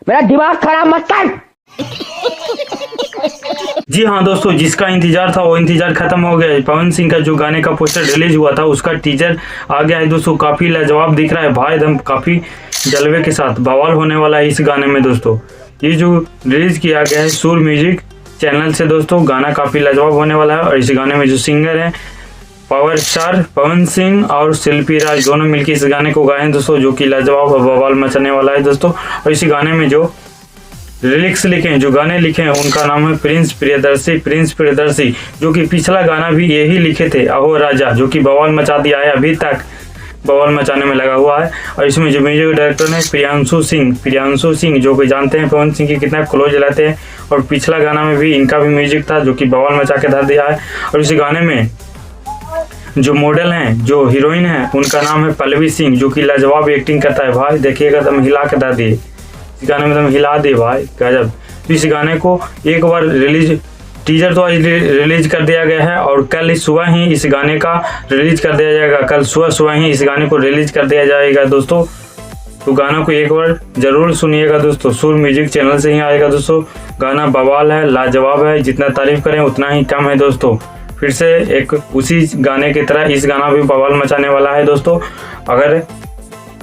मेरा दिमाग खराब मत कर। जी हाँ दोस्तों, जिसका इंतजार था वो इंतजार खत्म हो गया है। पवन सिंह का जो गाने का पोस्टर रिलीज हुआ था उसका टीजर आ गया है दोस्तों। काफी लाजवाब दिख रहा है भाई, एकदम काफी जलवे के साथ बवाल होने वाला है इस गाने में दोस्तों। ये जो रिलीज किया गया है सुर म्यूजिक चैनल से दोस्तों, गाना काफी लाजवाब होने वाला है। और इस गाने में जो सिंगर है पावर स्टार पवन सिंह और शिल्पी राज दोनों मिलकर इस गाने को गाए हैं दोस्तों, जो कि लाजवाब और बवाल मचाने वाला है दोस्तों। और इस गाने में जो लिरिक्स लिखे हैं, जो गाने लिखे हैं, उनका नाम है प्रिंस प्रियदर्शी, जो कि पिछला गाना भी यही लिखे थे अहो राजा, जो कि बवाल मचा दिया है, अभी तक बवाल मचाने में लगा हुआ है। और इसमें जो म्यूजिक डायरेक्टर है प्रियांशु सिंह, जो कि जानते हैं पवन सिंह के कितना क्लोज रहते हैं। और पिछला गाना में भी इनका भी म्यूजिक था, जो कि बवाल मचा के धर दिया है। और इस गाने में जो मॉडल हैं, जो हीरोइन है, उनका नाम है पल्लवी सिंह, जो कि लाजवाब एक्टिंग करता है भाई। देखिएगा तुम हिला के धर दिए इस गाने में, तुम हिला दे भाई, गजब। तो इस गाने को एक बार टीजर तो आज रिलीज कर दिया गया है और कल सुबह ही इस गाने का रिलीज कर दिया जाएगा। कल सुबह ही इस गाने को रिलीज कर दिया जाएगा दोस्तों। तो गाना को एक बार जरूर सुनिएगा दोस्तों, सुर म्यूजिक चैनल से ही आएगा दोस्तों। गाना बवाल है, लाजवाब है, जितना तारीफ करें उतना ही कम है दोस्तों। फिर से एक उसी गाने की तरह इस गाना भी बवाल मचाने वाला है दोस्तों। अगर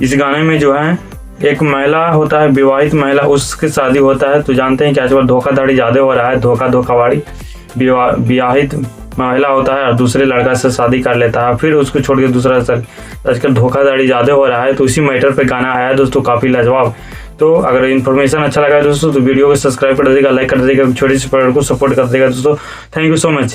इस गाने में जो है एक महिला होता है, विवाहित महिला, उसकी शादी होता है, तो जानते हैं कि आजकल धोखाधड़ी ज़्यादा हो रहा है। धोखाधड़ी विवाहित महिला होता है और दूसरे लड़का से शादी कर लेता है, फिर उसको छोड़ के दूसरा से, आजकल धोखाधड़ी ज़्यादा हो रहा है। तो उसी मैटर पे गाना आया है दोस्तों, काफ़ी लाजवाब। तो अगर इन्फॉर्मेशन अच्छा लगा दोस्तों तो वीडियो को सब्सक्राइब कर दीजिएगा, लाइक कर दीजिएगा, छोटी सी प्रोडक्ट को सपोर्ट कर देगा दोस्तों। Thank you so much.